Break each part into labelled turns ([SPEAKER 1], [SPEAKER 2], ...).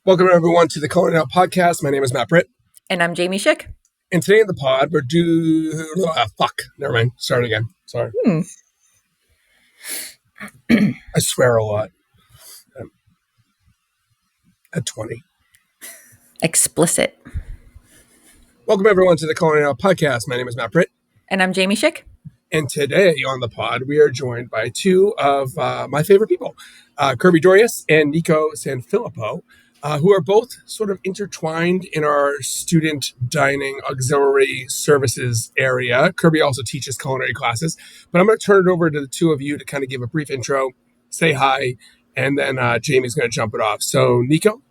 [SPEAKER 1] Welcome, everyone, to the Calling Out podcast. My name is Matt Britt.
[SPEAKER 2] And I'm Jamie Schick.
[SPEAKER 1] And today in the pod, we're never mind. Start again. Sorry. I swear a lot. At 20.
[SPEAKER 2] Explicit.
[SPEAKER 1] Welcome, everyone, to the Calling Out podcast. My name is Matt Britt.
[SPEAKER 2] And I'm Jamie Schick.
[SPEAKER 1] And today on the pod, we are joined by two of my favorite people, Kirby Dorius and Nico SanFilippo, who are both sort of intertwined in our student dining auxiliary services area. Kirby also teaches culinary classes, but I'm going to turn it over to the two of you to kind of give a brief intro, say hi, and then Jamie's going to jump it off. So, Nico?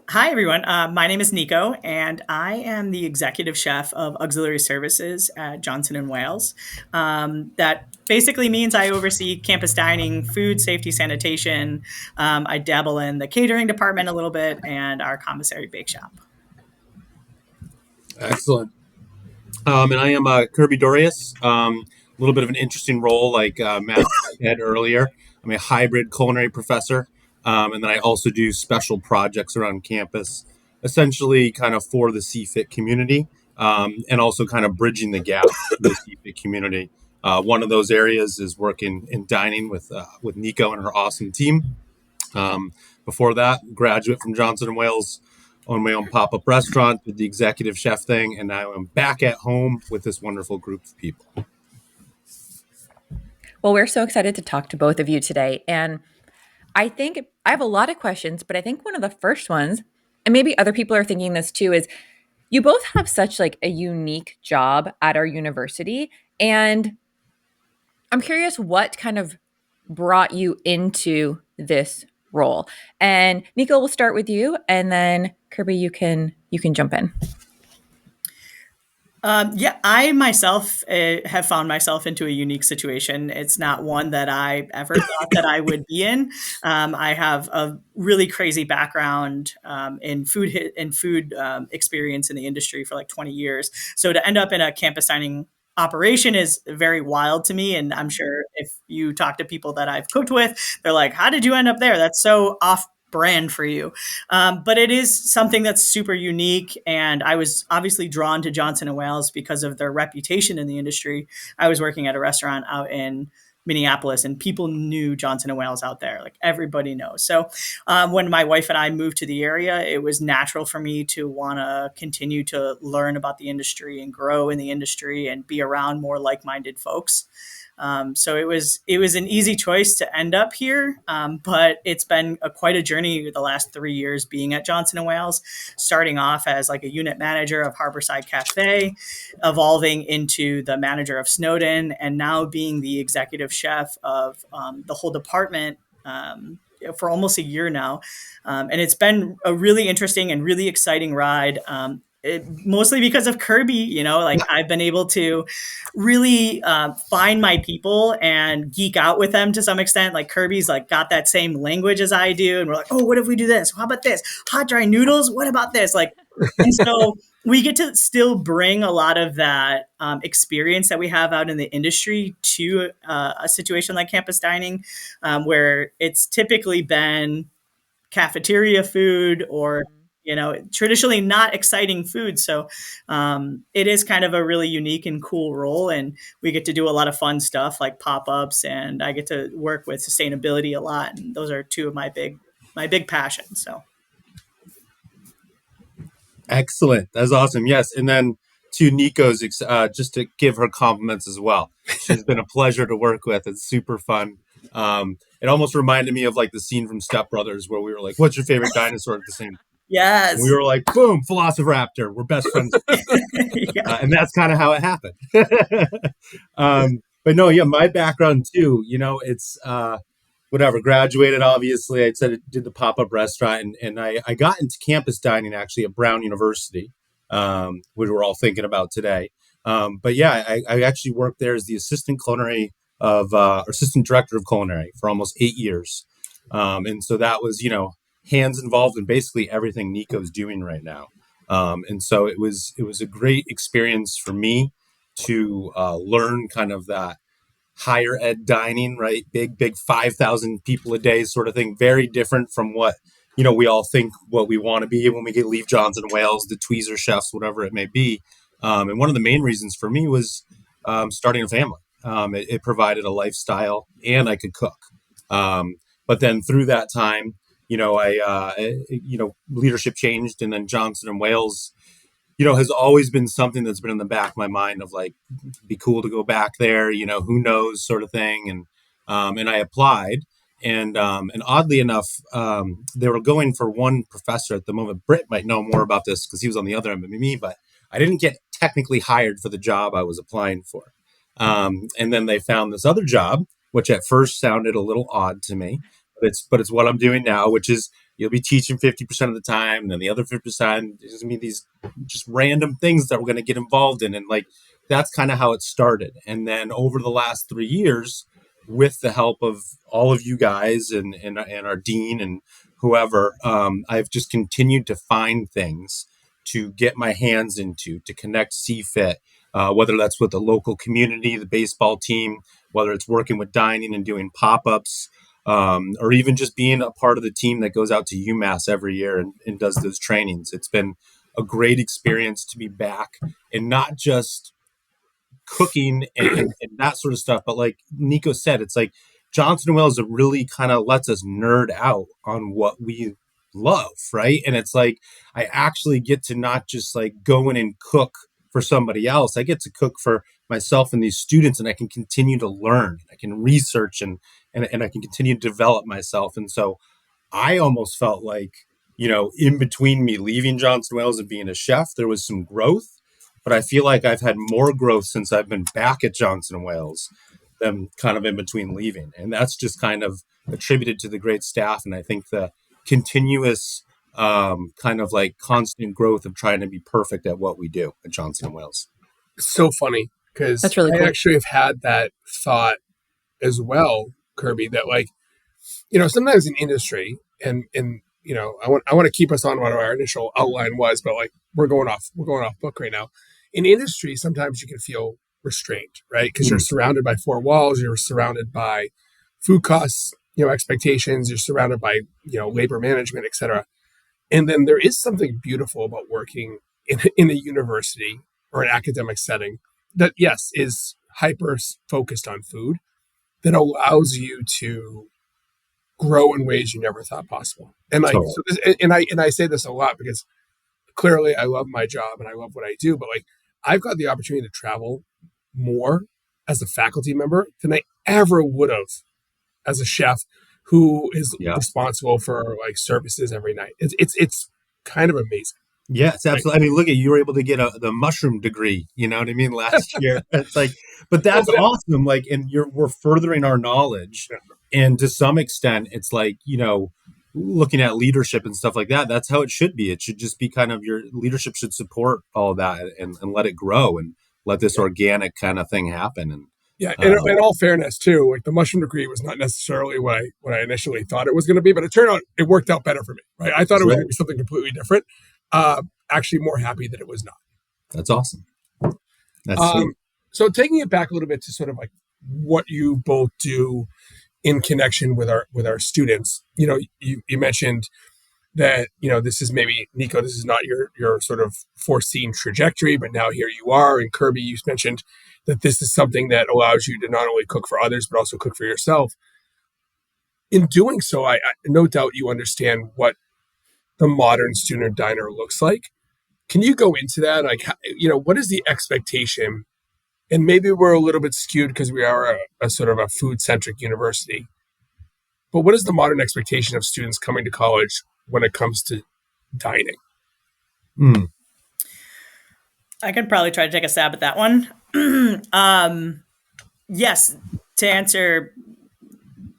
[SPEAKER 3] Hi, everyone. My name is Nico, and I am the executive chef of auxiliary services at Johnson & Wales. That basically means I oversee campus dining, food safety, sanitation. I dabble in the catering department a little bit and our commissary bake shop.
[SPEAKER 1] Excellent.
[SPEAKER 4] And I am Kirby Dorius. A little bit of an interesting role, like Matt said earlier. I'm a hybrid culinary professor. And then I also do special projects around campus, essentially kind of for the CFIT community, and also kind of bridging the gap to the CFIT community. One of those areas is working in dining with Nico and her awesome team. Before that, graduate from Johnson & Wales, own my own pop-up restaurant, did the executive chef thing, and now I'm back at home with this wonderful group of people.
[SPEAKER 2] Well, we're so excited to talk to both of you today. And I think I have a lot of questions, but I think one of the first ones, and maybe other people are thinking this too, is you both have such like a unique job at our university. And I'm curious what kind of brought you into this role. And Nico, we'll start with you, and then Kirby, you can jump in.
[SPEAKER 3] I myself have found myself into a unique situation. It's not one that I ever thought that I would be in. I have a really crazy background in food experience in the industry for like 20 years. So to end up in a campus dining operation is very wild to me. And I'm sure if you talk to people that I've cooked with, they're like, how did you end up there? That's so off brand for you. But it is something that's super unique. And I was obviously drawn to Johnson & Wales because of their reputation in the industry. I was working at a restaurant out in Minneapolis and people knew Johnson & Wales out there. Like everybody knows. So when my wife and I moved to the area, it was natural for me to want to continue to learn about the industry and grow in the industry and be around more like-minded folks. So it was an easy choice to end up here, but it's been quite a journey the last 3 years being at Johnson & Wales, starting off as like a unit manager of Harborside Cafe, evolving into the manager of Snowden, and now being the executive chef of the whole department for almost a year now. And it's been a really interesting and really exciting ride. Mostly because of Kirby, I've been able to really find my people and geek out with them to some extent. Like Kirby's like got that same language as I do. And we're like, oh, what if we do this? How about this? Hot dry noodles? What about this? And so we get to still bring a lot of that experience that we have out in the industry to a situation like campus dining, where it's typically been cafeteria food or traditionally not exciting food. So it is kind of a really unique and cool role. And we get to do a lot of fun stuff like pop-ups, and I get to work with sustainability a lot. And those are two of my big passions. So.
[SPEAKER 4] Excellent. That's awesome. Yes. And then to Nico's, just to give her compliments as well. She's been a pleasure to work with. It's super fun. It almost reminded me of like the scene from Step Brothers where we were like, what's your favorite dinosaur at the same time?
[SPEAKER 3] Yes.
[SPEAKER 4] And we were like, boom, Velociraptor. We're best friends.
[SPEAKER 3] Yeah.
[SPEAKER 4] And that's kind of how it happened. But no, yeah, my background too, it's whatever, graduated, obviously. I said I did the pop-up restaurant, and I got into campus dining actually at Brown University, which we're all thinking about today. But yeah, I actually worked there as the assistant director of culinary for almost 8 years. And so that was, hands involved in basically everything Nico's doing right now. And so it was a great experience for me to learn kind of that higher ed dining, right? Big 5,000 people a day sort of thing. Very different from what we all think what we want to be when we leave Johnson and Wales, the tweezer chefs, whatever it may be. And one of the main reasons for me was starting a family. It provided a lifestyle, and I could cook. But then through that time, leadership changed, and then Johnson and Wales, has always been something that's been in the back of my mind of like, be cool to go back there, who knows, sort of thing. And I applied, and oddly enough, they were going for one professor at the moment. Britt might know more about this because he was on the other end of me, but I didn't get technically hired for the job I was applying for. And then they found this other job, which at first sounded a little odd to me, but it's what I'm doing now, which is you'll be teaching 50% of the time, and then the other 50% is going to be these just random things that we're going to get involved in. And like, that's kind of how it started. And then over the last 3 years, with the help of all of you guys and our dean and whoever, I've just continued to find things to get my hands into, to connect CFIT, whether that's with the local community, the baseball team, whether it's working with dining and doing pop-ups, or even just being a part of the team that goes out to UMass every year and does those trainings. It's been a great experience to be back, and not just cooking and that sort of stuff, but like Nico said, it's like Johnson & Wales really kind of lets us nerd out on what we love, right? And it's like I actually get to not just like go in and cook for somebody else. I get to cook for myself and these students, and I can continue to learn. I can research and I can continue to develop myself. And so I almost felt like, in between me leaving Johnson Wales and being a chef, there was some growth. But I feel like I've had more growth since I've been back at Johnson Wales than kind of in between leaving. And that's just kind of attributed to the great staff. And I think the continuous kind of like constant growth of trying to be perfect at what we do at Johnson Wales.
[SPEAKER 1] It's so funny because
[SPEAKER 2] That's really cool.
[SPEAKER 1] I actually have had that thought as well, Kirby, that like, sometimes in industry and I want to keep us on what our initial outline was, but like we're going off book right now. In industry, sometimes you can feel restrained, right? Because you're surrounded by four walls, you're surrounded by food costs, expectations, you're surrounded by, labor management, et cetera. And then there is something beautiful about working in a university or an academic setting that, yes, is hyper focused on food, that allows you to grow in ways you never thought possible. And like,
[SPEAKER 4] Totally.
[SPEAKER 1] so this, and I say this a lot because clearly I love my job and I love what I do, but like I've got the opportunity to travel more as a faculty member than I ever would have as a chef who is responsible for like services every night. It's kind of amazing.
[SPEAKER 4] Yes, absolutely. I mean, look at you were able to get the mushroom degree. You know what I mean? Last year, it's like, but that's awesome. Like, and we're furthering our knowledge, and to some extent, it's like looking at leadership and stuff like that. That's how it should be. It should just be kind of your leadership should support all of that and let it grow and let this organic kind of thing happen. And
[SPEAKER 1] in all fairness, too, like the mushroom degree was not necessarily what I initially thought it was going to be, but it turned out it worked out better for me. Right? I thought it was going to be something completely different. Actually more happy that it was not.
[SPEAKER 4] That's awesome. That's sweet.
[SPEAKER 1] So taking it back a little bit to sort of like what you both do in connection with our students, you mentioned that, this is maybe, Nico, this is not your sort of foreseen trajectory, but now here you are. And Kirby, you mentioned that this is something that allows you to not only cook for others, but also cook for yourself. In doing so, I no doubt you understand what the modern student diner looks like. Can you go into that? Like, what is the expectation? And maybe we're a little bit skewed because we are a sort of a food-centric university. But what is the modern expectation of students coming to college when it comes to dining?
[SPEAKER 3] I could probably try to take a stab at that one. Yes, to answer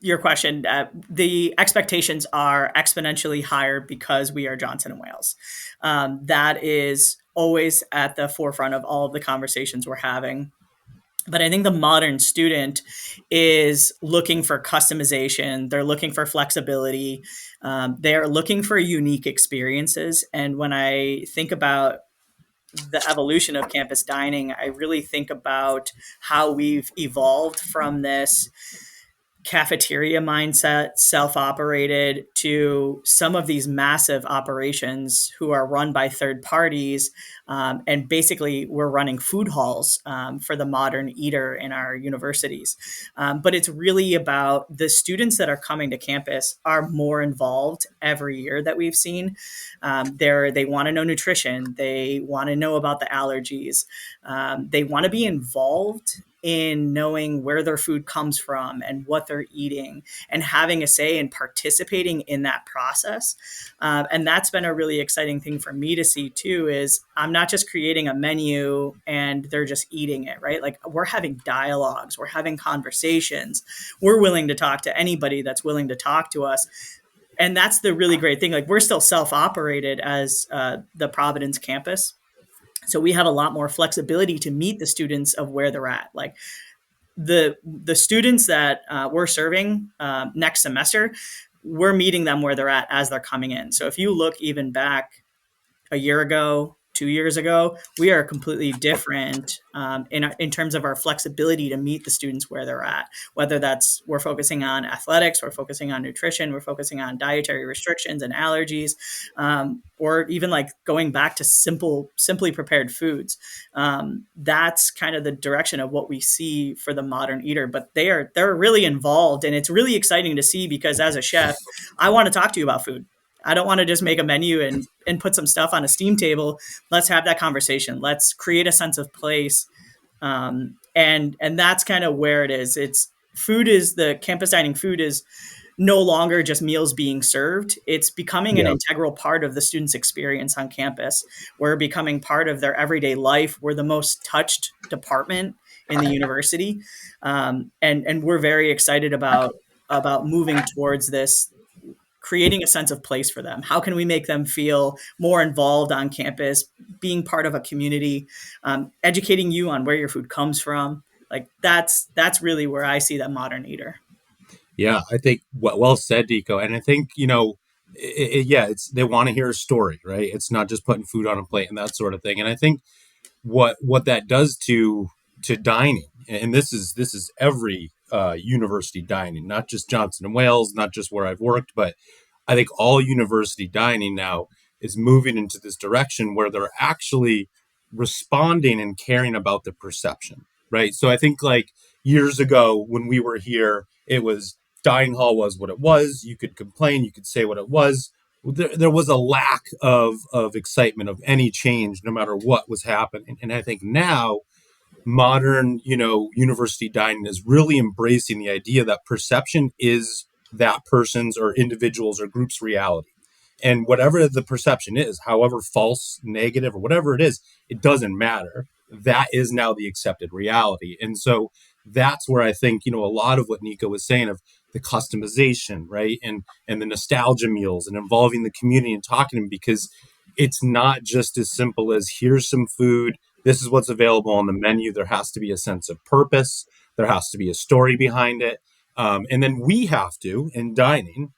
[SPEAKER 3] your question, the expectations are exponentially higher because we are Johnson & Wales. That is always at the forefront of all of the conversations we're having. But I think the modern student is looking for customization. They're looking for flexibility. They're looking for unique experiences. And when I think about the evolution of campus dining, I really think about how we've evolved from this cafeteria mindset, self-operated, to some of these massive operations who are run by third parties. And basically, we're running food halls for the modern eater in our universities. But it's really about the students that are coming to campus are more involved every year that we've seen. They want to know nutrition. They want to know about the allergies. They want to be involved in knowing where their food comes from and what they're eating and having a say and participating in that process. And that's been a really exciting thing for me to see too, is I'm not just creating a menu and they're just eating it, right? Like, we're having dialogues, we're having conversations, we're willing to talk to anybody that's willing to talk to us. And that's the really great thing. Like, we're still self-operated as the Providence campus. So we have a lot more flexibility to meet the students of where they're at. Like, the students that we're serving next semester, we're meeting them where they're at as they're coming in. So if you look even back a year ago, 2 years ago, we are completely different in terms of our flexibility to meet the students where they're at. Whether that's we're focusing on athletics, we're focusing on nutrition, we're focusing on dietary restrictions and allergies, or even like going back to simply prepared foods. That's kind of the direction of what we see for the modern eater. But they're really involved, and it's really exciting to see, because as a chef, I want to talk to you about food. I don't want to just make a menu and put some stuff on a steam table. Let's have that conversation. Let's create a sense of place. And that's kind of where it is. The campus dining food is no longer just meals being served. It's becoming an integral part of the students' experience on campus. We're becoming part of their everyday life. We're the most touched department in the university. And we're very excited about moving towards this, creating a sense of place for them. How can we make them feel more involved on campus, being part of a community, educating you on where your food comes from? Like, that's really where I see that modern eater.
[SPEAKER 4] Yeah, I think well said, Nico. And I think, it's they want to hear a story, right? It's not just putting food on a plate and that sort of thing. And I think what that does to dining, and this is every university dining, not just Johnson and Wales, not just where I've worked, but I think all university dining now is moving into this direction where they're actually responding and caring about the perception, right? So I think, like, years ago when we were here, it was dining hall was what it was. You could complain, you could say what it was. There was a lack of excitement of any change, no matter what was happening. And I think now modern, university dining is really embracing the idea that perception is that person's or individuals or group's reality. And whatever the perception is, however false, negative, or whatever it is, it doesn't matter. That is now the accepted reality. And so that's where I think, a lot of what Nico was saying of the customization, right? And the nostalgia meals and involving the community and talking to them, because it's not just as simple as here's some food, this is what's available on the menu. There has to be a sense of purpose. There has to be a story behind it. And then we have to, in dining,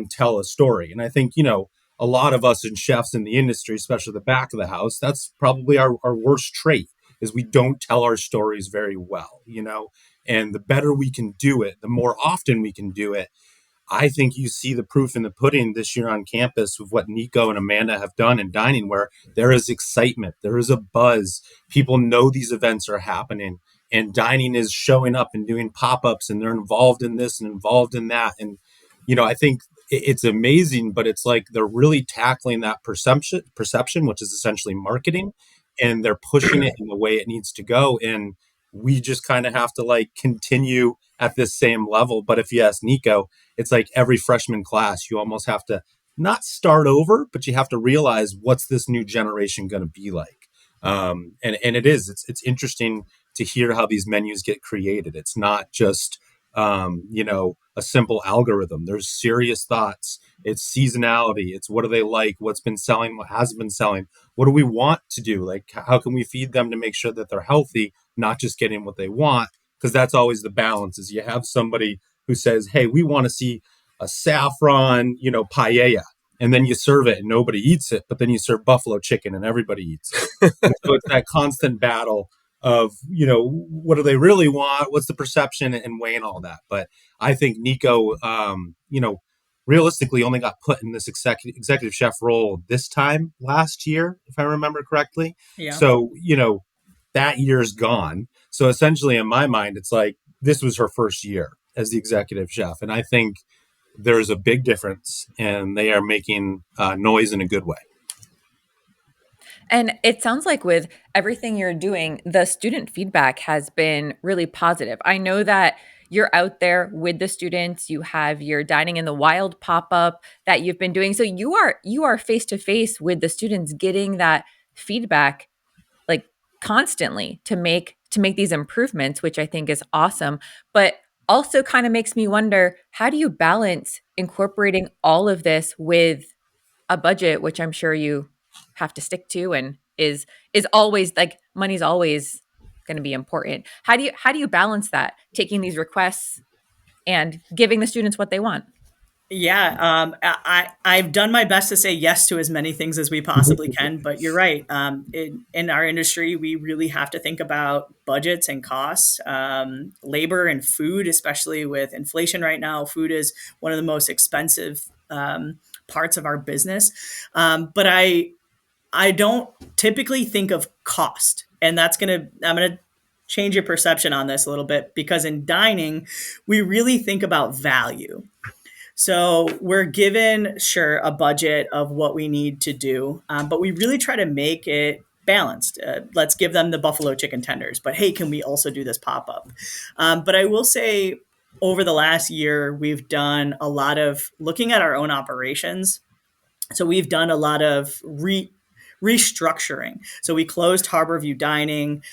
[SPEAKER 4] tell a story. And I think, a lot of us in chefs in the industry, especially the back of the house, that's probably our worst trait, is we don't tell our stories very well, and the better we can do it, the more often we can do it. I think you see the proof in the pudding this year on campus with what Nico and Amanda have done in dining, where there is excitement, there is a buzz. People know these events are happening, and dining is showing up and doing pop-ups, and they're involved in this and involved in that. And, I think it's amazing, but it's like they're really tackling that perception, which is essentially marketing, and they're pushing it in the way it needs to go. And we just kind of have to continue at this same level. But if you ask Nico, it's like every freshman class, you almost have to not start over, but you have to realize what's this new generation going to be like. And it's interesting to hear how these menus get created. It's not just, a simple algorithm. There's serious thoughts. It's seasonality. It's what do they like? What's been selling? What hasn't been selling? What do we want to do? Like, how can we feed them to make sure that they're healthy, not just getting what they want? Because that's always the balance, is you have somebody who says, hey, we want to see a saffron, paella. And then you serve it and nobody eats it, but then you serve buffalo chicken and everybody eats it. And so it's that constant battle of, what do they really want? What's the perception, and weighing all that. But I think Nico, realistically only got put in this executive chef role this time last year, if I remember correctly.
[SPEAKER 3] Yeah.
[SPEAKER 4] So, that year's gone. So essentially in my mind, it's like, this was her first year as the executive chef. And I think there's a big difference, and they are making noise in a good way.
[SPEAKER 2] And it sounds like with everything you're doing, the student feedback has been really positive. I know that you're out there with the students. You have your Dining in the Wild pop-up that you've been doing. So you are face to face with the students, getting that feedback like constantly to make these improvements, which I think is awesome. But also kind of makes me wonder, how do you balance incorporating all of this with a budget, which I'm sure you have to stick to, and is always like, money's always going to be important. How do you balance that, taking these requests and giving the students what they want?
[SPEAKER 3] Yeah, I've done my best to say yes to as many things as we possibly can, but you're right. In our industry, we really have to think about budgets and costs, labor and food, especially with inflation right now. Food is one of the most expensive parts of our business, but I don't typically think of cost, and I'm gonna change your perception on this a little bit, because in dining, we really think about value. So we're given, sure, a budget of what we need to do, but we really try to make it balanced. Let's give them the buffalo chicken tenders, but hey, can we also do this pop up? But I will say, over the last year, we've done a lot of looking at our own operations. So we've done a lot of restructuring. So we closed Harborview Dining,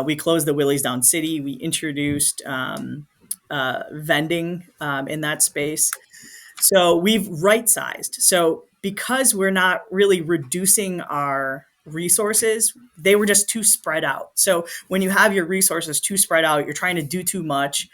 [SPEAKER 3] we closed the Willie's Down City, we introduced vending in that space. So we've right sized. So because we're not really reducing our resources, they were just too spread out. So when you have your resources too spread out, you're trying to do too much,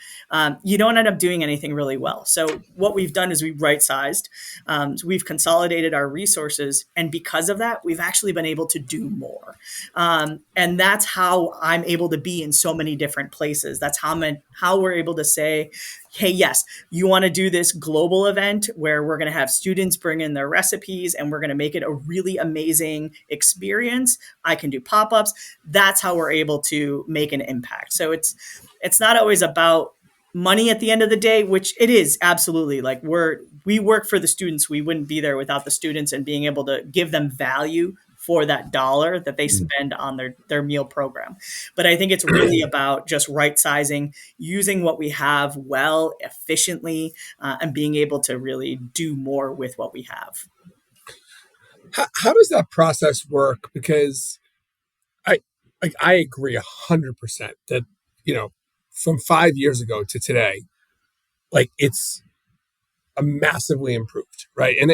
[SPEAKER 3] you don't end up doing anything really well. So what we've done is we've right sized, so we've consolidated our resources. And because of that, we've actually been able to do more. And that's how I'm able to be in so many different places. That's how we're able to say, hey, yes, you want to do this global event where we're going to have students bring in their recipes and we're going to make it a really amazing experience. I can do pop-ups. That's how we're able to make an impact. So it's not always about money at the end of the day, which it is absolutely. Like we work for the students. We wouldn't be there without the students, and being able to give them value for that dollar that they spend on their meal program. But I think it's really about just right sizing, using what we have well, efficiently, and being able to really do more with what we have.
[SPEAKER 1] How does that process work? Because I agree 100% that, from 5 years ago to today, like, it's a massively improved, right? And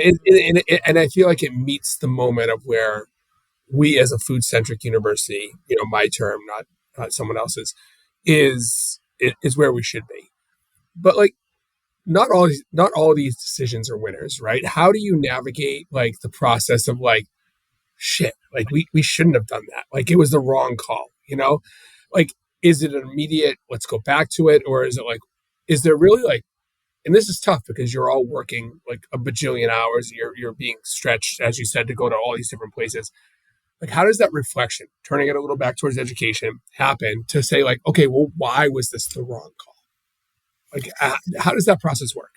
[SPEAKER 1] I feel like it meets the moment of where we, as a food centric university, my term, not someone else's, is where we should be. But like, not all these decisions are winners, right? How do you navigate like the process of like, shit, like we shouldn't have done that, like it was the wrong call, like, is it an immediate let's go back to it, or is it like, is there really like, and this is tough because you're all working like a bajillion hours, you're being stretched, as you said, to go to all these different places. Like, how does that reflection, turning it a little back towards education, happen to say like, okay, well, why was this the wrong call? Like, how does that process work?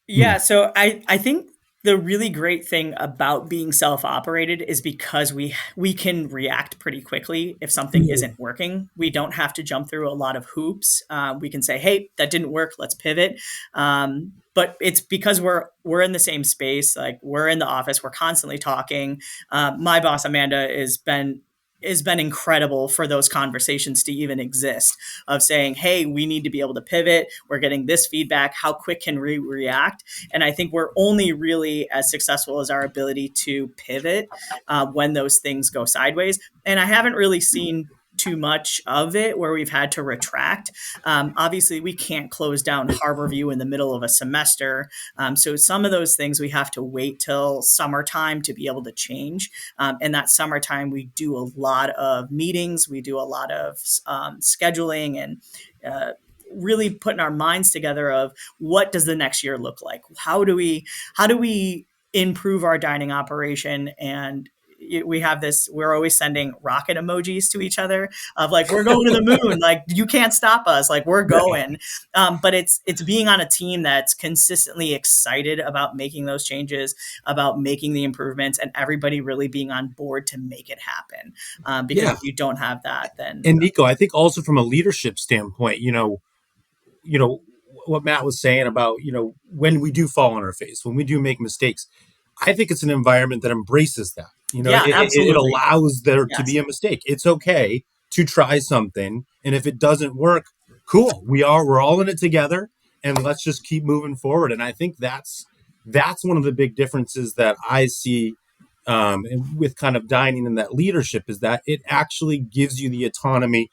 [SPEAKER 3] Yeah, so I think the really great thing about being self-operated is because we can react pretty quickly if something isn't working. We don't have to jump through a lot of hoops. We can say, "Hey, that didn't work. Let's pivot." But it's because we're in the same space. Like, we're in the office. We're constantly talking. My boss Amanda has been incredible for those conversations to even exist, of saying, hey, we need to be able to pivot. We're getting this feedback. How quick can we react? And I think we're only really as successful as our ability to pivot when those things go sideways. And I haven't really seen too much of it where we've had to retract. Obviously, we can't close down Harborview in the middle of a semester. So some of those things we have to wait till summertime to be able to change. In that summertime, we do a lot of meetings. We do a lot of scheduling and really putting our minds together of what does the next year look like? How do we improve our dining operation? And we have this, we're always sending rocket emojis to each other of like, we're going to the moon. Like, you can't stop us. Like, we're going. But it's being on a team that's consistently excited about making those changes, about making the improvements, and everybody really being on board to make it happen. Because if you don't have that, then.
[SPEAKER 4] And Nico, I think also from a leadership standpoint, what Matt was saying about, when we do fall on our face, when we do make mistakes, I think it's an environment that embraces that. It allows there to be a mistake. It's okay to try something. And if it doesn't work, cool. We're all in it together, and let's just keep moving forward. And I think that's one of the big differences that I see with kind of dining and that leadership, is that it actually gives you the autonomy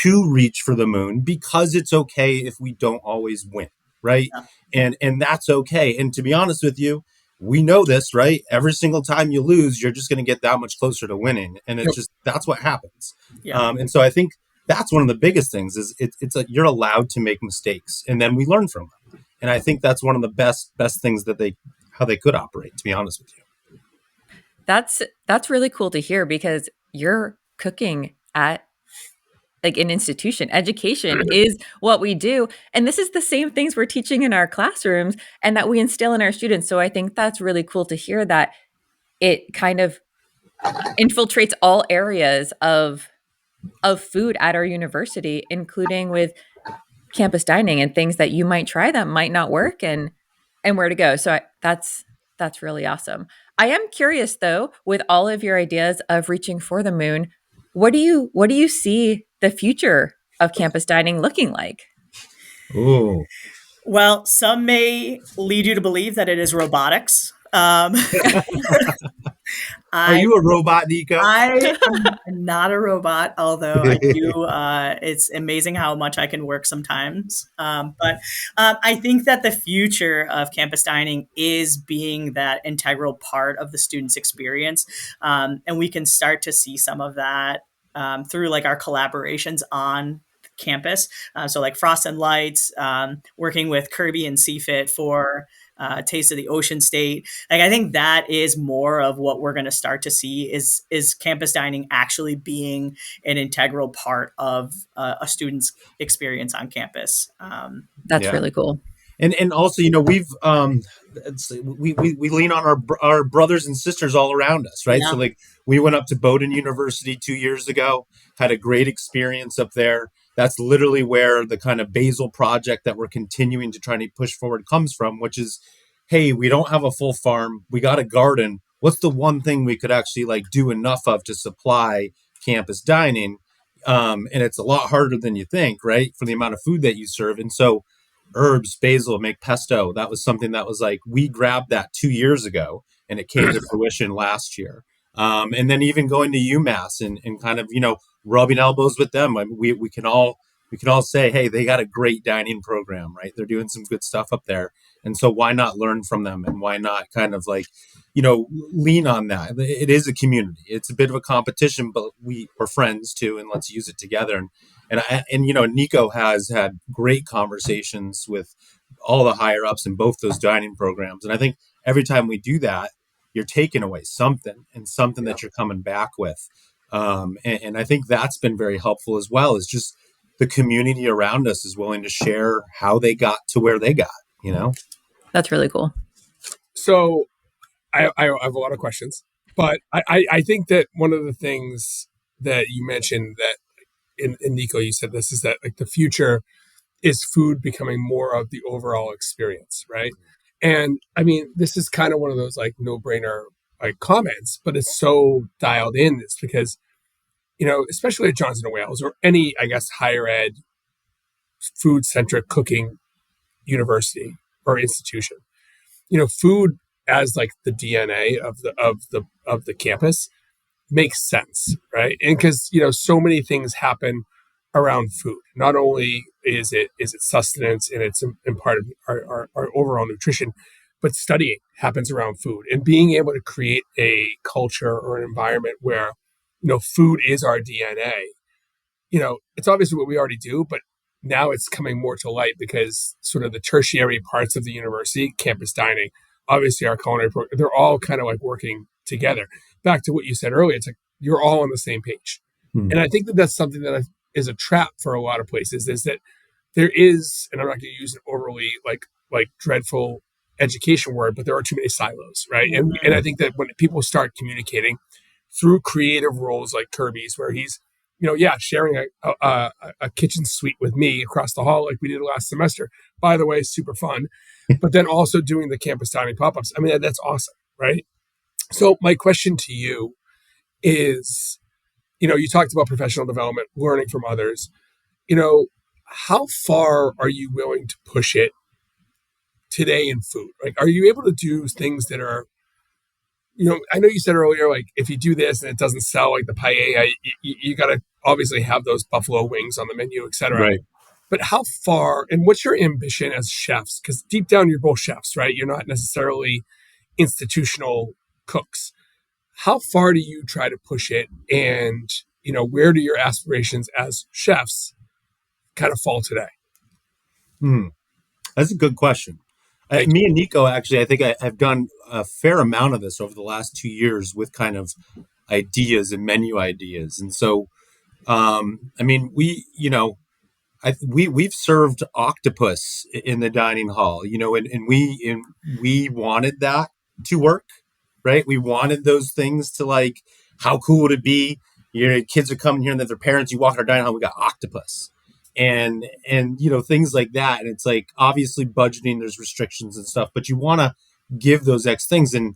[SPEAKER 4] to reach for the moon, because it's okay if we don't always win, right? Yeah. And that's okay. And to be honest with you, we know this, right? Every single time you lose, you're just going to get that much closer to winning. And it's just, that's what happens. Yeah. And so I think that's one of the biggest things is it's like you're allowed to make mistakes, and then we learn from them. And I think that's one of the best things that how they could operate, to be honest with you.
[SPEAKER 2] That's really cool to hear, because you're cooking at like an institution. Education is what we do. And this is the same things we're teaching in our classrooms and that we instill in our students. So I think that's really cool to hear that it kind of infiltrates all areas of food at our university, including with campus dining and things that you might try that might not work, and where to go. So that's really awesome. I am curious though, with all of your ideas of reaching for the moon, what do you see the future of campus dining looking like?
[SPEAKER 4] Ooh.
[SPEAKER 3] Well, some may lead you to believe that it is robotics.
[SPEAKER 4] Are you a robot, Nico?
[SPEAKER 3] I am not a robot, although I do. It's amazing how much I can work sometimes. But I think that the future of campus dining is being that integral part of the student's experience. And we can start to see some of that through like our collaborations on campus. So like Frost and Lights, working with Kirby and CFIT for Taste of the Ocean State. Like, I think that is more of what we're going to start to see is campus dining actually being an integral part of a student's experience on campus.
[SPEAKER 2] That's really cool.
[SPEAKER 4] And also, we've we lean on our brothers and sisters all around us, right? Yeah. So like we went up to Bowdoin University 2 years ago, had a great experience up there. That's literally where the kind of basil project that we're continuing to try to push forward comes from, which is, hey, we don't have a full farm. We got a garden. What's the one thing we could actually like do enough of to supply campus dining? And it's a lot harder than you think, right? For the amount of food that you serve. And so herbs, basil, make pesto. That was something that was like, we grabbed that 2 years ago and it came to fruition last year. And then even going to UMass and kind of, rubbing elbows with them. I mean, we can all say, hey, they got a great dining program, right? They're doing some good stuff up there. And so why not learn from them, and why not kind of like, lean on that? It is a community. It's a bit of a competition, but we're friends too, and let's use it together. And Nico has had great conversations with all the higher ups in both those dining programs. And I think every time we do that, you're taking away something that you're coming back with. And I think that's been very helpful as well, is just the community around us is willing to share how they got to where they got,
[SPEAKER 2] That's really cool.
[SPEAKER 1] So I have a lot of questions, but I think that one of the things that you mentioned that in Nico, you said this, is that like the future is food becoming more of the overall experience, right? And I mean, this is kind of one of those like no-brainer like comments, but it's so dialed in. It's because, especially at Johnson & Wales or any, I guess, higher ed food-centric cooking university or institution, food as like the DNA of the campus makes sense, right? And because so many things happen around food. Not only is it sustenance and it's in part of our overall nutrition, but studying happens around food and being able to create a culture or an environment where food is our DNA. It's obviously what we already do, but now it's coming more to light because sort of the tertiary parts of the university, campus dining, obviously our culinary program, they're all kind of like working together. Back to what you said earlier, it's like you're all on the same page. And I think that that's something that is a trap for a lot of places, is that there is, and I'm not going to use an overly like dreadful education word, but there are too many silos, right? And I think that when people start communicating through creative roles like Kirby's, where he's sharing a kitchen suite with me across the hall like we did last semester. By the way, super fun. But then also doing the campus dining pop-ups. I mean, that's awesome, right? So my question to you is, you talked about professional development, learning from others. How far are you willing to push it today in food? Like, are you able to do things that are, I know you said earlier, like if you do this and it doesn't sell, like the paella, you got to obviously have those buffalo wings on the menu, et cetera.
[SPEAKER 4] Right.
[SPEAKER 1] But how far, and what's your ambition as chefs? Because deep down, you're both chefs, right? You're not necessarily institutional cooks. How far do you try to push it? And, where do your aspirations as chefs kind of fall today?
[SPEAKER 4] That's a good question. Me and Nico, actually, I think I've done a fair amount of this over the last 2 years with kind of ideas and menu ideas. And so, I mean, we've served octopus in the dining hall, and we wanted that to work, right? We wanted those things to, like, how cool would it be? Your kids are coming here and their parents, you walk in our dining hall, we got octopus. And things like that. And it's like, obviously budgeting, there's restrictions and stuff, but you want to give those X things. And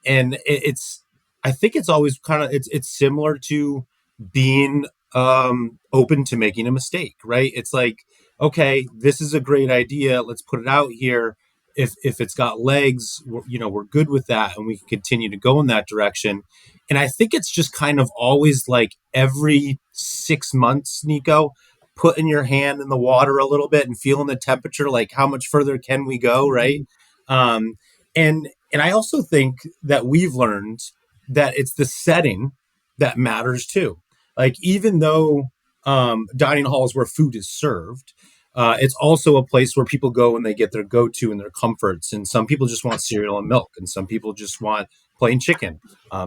[SPEAKER 4] I think it's always kind of, it's similar to being open to making a mistake, right? It's like, okay, this is a great idea. Let's put it out here. If it's got legs, we're good with that, and we can continue to go in that direction. And I think it's just kind of always like every 6 months, Nico, putting your hand in the water a little bit and feeling the temperature, like how much further can we go, right? And I also think that we've learned that it's the setting that matters too. Like, even though dining halls where food is served, it's also a place where people go and they get their go-to and their comforts. And some people just want cereal and milk, and some people just want plain chicken.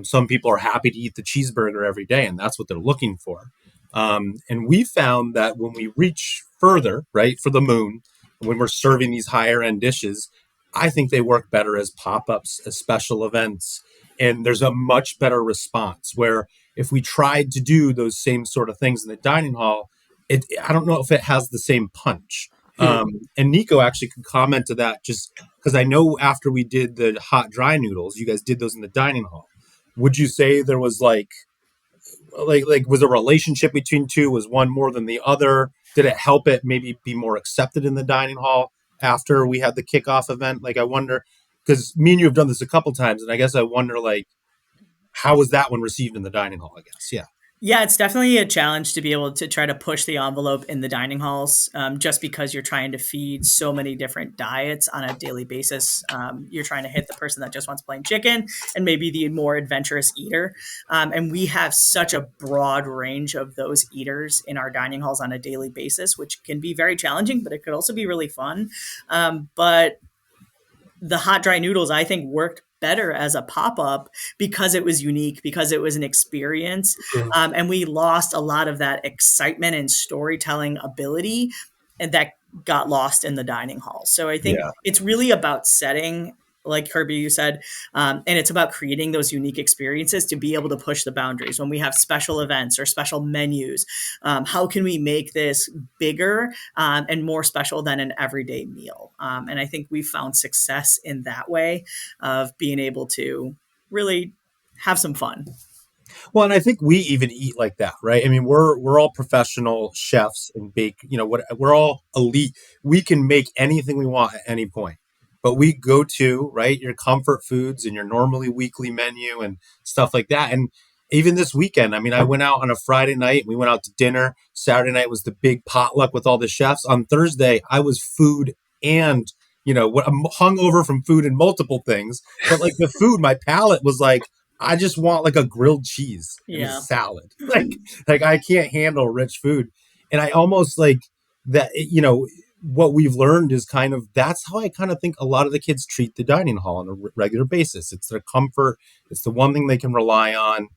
[SPEAKER 4] Some people are happy to eat the cheeseburger every day, and that's what they're looking for. And we found that when we reach further, right, for the moon, when we're serving these higher end dishes, I think they work better as pop-ups, as special events. And there's a much better response, where if we tried to do those same sort of things in the dining hall, I don't know if it has the same punch. And Nico actually could comment to that, just because I know after we did the hot dry noodles, you guys did those in the dining hall. Would you say there was like was a relationship between two? Was one more than the other? Did it help it maybe be more accepted in the dining hall after we had the kickoff event? Like, I wonder, because me and you have done this a couple times, and I guess I wonder, like, how was that one received in the dining hall, I guess? Yeah.
[SPEAKER 3] Yeah, it's definitely a challenge to be able to try to push the envelope in the dining halls, just because you're trying to feed so many different diets on a daily basis. You're trying to hit the person that just wants plain chicken and maybe the more adventurous eater. And we have such a broad range of those eaters in our dining halls on a daily basis, which can be very challenging, but it could also be really fun. But the hot dry noodles, I think, worked better as a pop-up because it was unique, because it was an experience. And we lost a lot of that excitement and storytelling ability, and that got lost in the dining hall. So I think it's really about setting, like Kirby, you said, and it's about creating those unique experiences to be able to push the boundaries. When we have special events or special menus, how can we make this bigger and more special than an everyday meal? And I think we've found success in that way of being able to really have some fun.
[SPEAKER 4] Well, and I think we even eat like that, right? I mean, we're all professional chefs and bake, we're all elite. We can make anything we want at any point. But we go to, right, your comfort foods and your normally weekly menu and stuff like that. And even this weekend, I mean, I went out on a Friday night, we went out to dinner. Saturday night was the big potluck with all the chefs. On Thursday, I was food and, I'm hungover from food and multiple things. But like the food, my palate was like, I just want like a grilled cheese and a salad. Like I can't handle rich food. And I almost like that, what we've learned is kind of, that's how I kind of think a lot of the kids treat the dining hall on a regular basis. It's their comfort. It's the one thing they can rely on.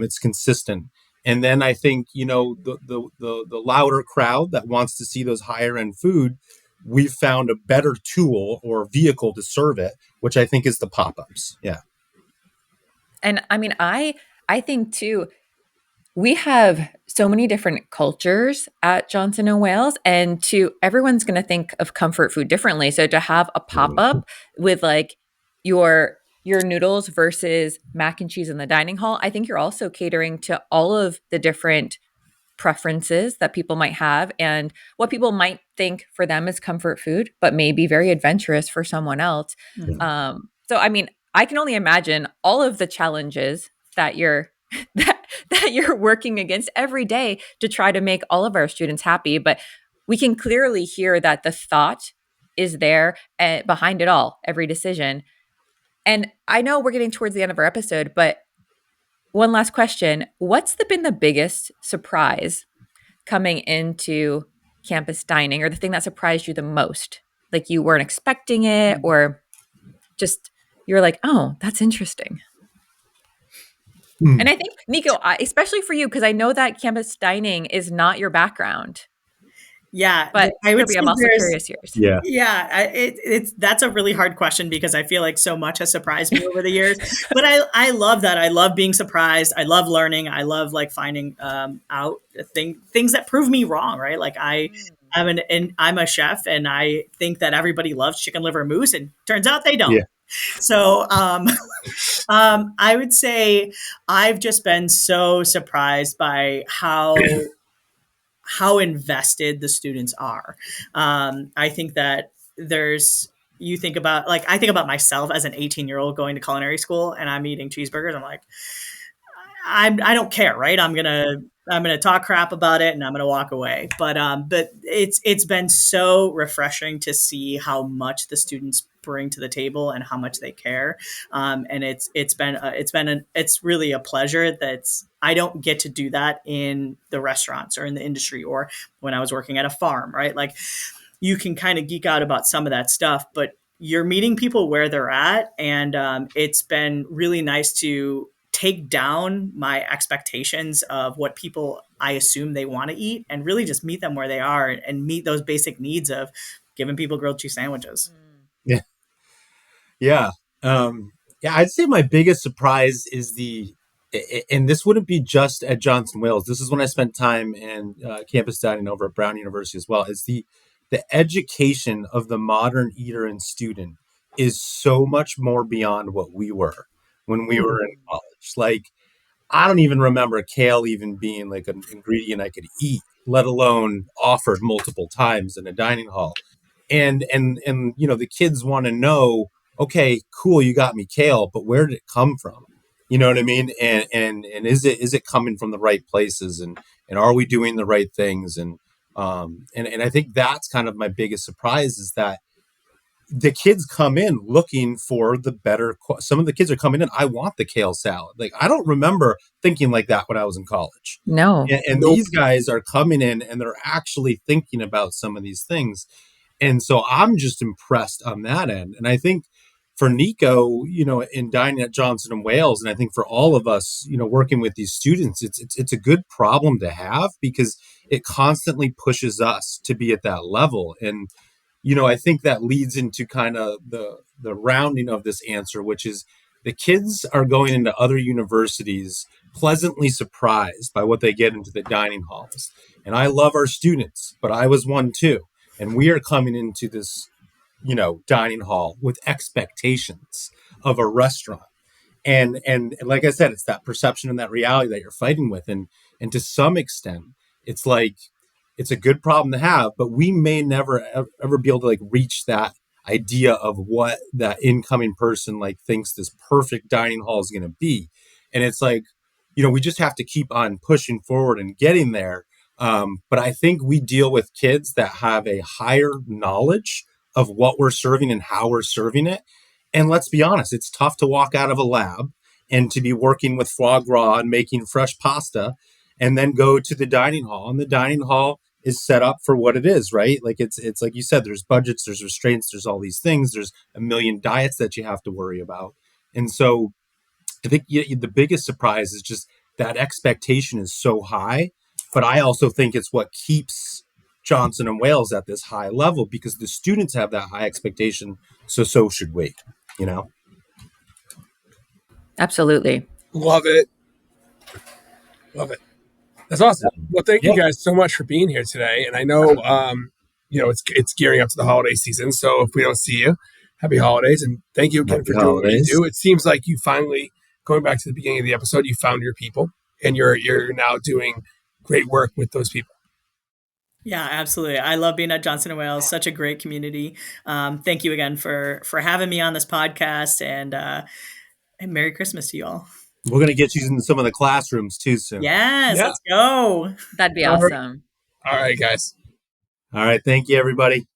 [SPEAKER 4] It's consistent. And then I think, the louder crowd that wants to see those higher end food, we've found a better tool or vehicle to serve it, which I think is the pop-ups. Yeah.
[SPEAKER 2] And I mean, I think too, we have so many different cultures at Johnson and Wales, and everyone's going to think of comfort food differently. So to have a pop-up with like your noodles versus mac and cheese in the dining hall, I think you're also catering to all of the different preferences that people might have and what people might think for them is comfort food, but may be very adventurous for someone else.
[SPEAKER 3] Yeah.
[SPEAKER 2] So, I mean, I can only imagine all of the challenges that you're that you're working against every day to try to make all of our students happy. But we can clearly hear that the thought is there behind it all, every decision. And I know we're getting towards the end of our episode, but one last question. What's been the biggest surprise coming into campus dining, or the thing that surprised you the most? Like you weren't expecting it, or just you're like, oh, that's interesting. And I think, Nico, especially for you, because I know that campus dining is not your background.
[SPEAKER 3] Yeah,
[SPEAKER 2] but
[SPEAKER 3] I would
[SPEAKER 2] Kirby, I'm also curious yours.
[SPEAKER 3] Yeah, that's a really hard question because I feel like so much has surprised me over the years. But I love that. I love being surprised. I love learning. I love like finding out things that prove me wrong. Right? Like I'm a chef, and I think that everybody loves chicken liver mousse, and turns out they don't. Yeah. So I would say I've just been so surprised by how invested the students are. I think that you think about, like, I think about myself as an 18-year-old going to culinary school and I'm eating cheeseburgers. I'm like, I don't care, right? I'm gonna talk crap about it and I'm gonna walk away. But it's been so refreshing to see how much the students bring to the table and how much they care. And it's really a pleasure I don't get to do that in the restaurants or in the industry or when I was working at a farm, right? Like you can kind of geek out about some of that stuff, but you're meeting people where they're at. And it's been really nice to take down my expectations of what people I assume they want to eat and really just meet them where they are and meet those basic needs of giving people grilled cheese sandwiches.
[SPEAKER 4] Yeah. Yeah. I'd say my biggest surprise is and this wouldn't be just at Johnson Wales. This is when I spent time in campus dining over at Brown University as well. Is the education of the modern eater and student is so much more beyond what we were when we were in college. Like, I don't even remember kale even being like an ingredient I could eat, let alone offered multiple times in a dining hall. And the kids want to know, okay, cool, you got me kale, but where did it come from? You know what I mean? And is it coming from the right places? And are we doing the right things? And I think that's kind of my biggest surprise is that the kids come in looking for the better. Some of the kids are coming in, I want the kale salad. Like, I don't remember thinking like that when I was in college.
[SPEAKER 2] No.
[SPEAKER 4] And these guys are coming in and they're actually thinking about some of these things. And so I'm just impressed on that end. And I think for Nico, in dining at Johnson and Wales, and I think for all of us, working with these students, it's a good problem to have because it constantly pushes us to be at that level. And I think that leads into kind of the rounding of this answer, which is the kids are going into other universities pleasantly surprised by what they get into the dining halls. And I love our students, but I was one too. And we are coming into this, dining hall with expectations of a restaurant. And like I said, it's that perception and that reality that you're fighting with. And to some extent, it's like, it's a good problem to have, but we may never ever be able to like reach that idea of what that incoming person like thinks this perfect dining hall is going to be. And it's like, we just have to keep on pushing forward and getting there. But I think we deal with kids that have a higher knowledge of what we're serving and how we're serving it. And let's be honest, it's tough to walk out of a lab and to be working with foie gras and making fresh pasta and then go to the dining hall. And the dining hall is set up for what it is, right? Like it's like you said, there's budgets, there's restraints, there's all these things, there's a million diets that you have to worry about. And so I think the biggest surprise is just that expectation is so high. But I also think it's what keeps Johnson and Wales at this high level, because the students have that high expectation. So should we,
[SPEAKER 2] Absolutely.
[SPEAKER 1] Love it. That's awesome. Well, thank you guys so much for being here today. And I know, it's gearing up to the holiday season. So if we don't see you, happy holidays. And thank you again for doing what you do. It seems like you finally, going back to the beginning of the episode, you found your people and you're now doing great work with those people.
[SPEAKER 3] Yeah, absolutely. I love being at Johnson & Wales. Such a great community. Thank you again for having me on this podcast, and Merry Christmas to you all.
[SPEAKER 4] We're going to get you in some of the classrooms too soon.
[SPEAKER 3] Yes, let's go.
[SPEAKER 2] That'd be awesome.
[SPEAKER 1] All right, guys.
[SPEAKER 4] All right. Thank you, everybody.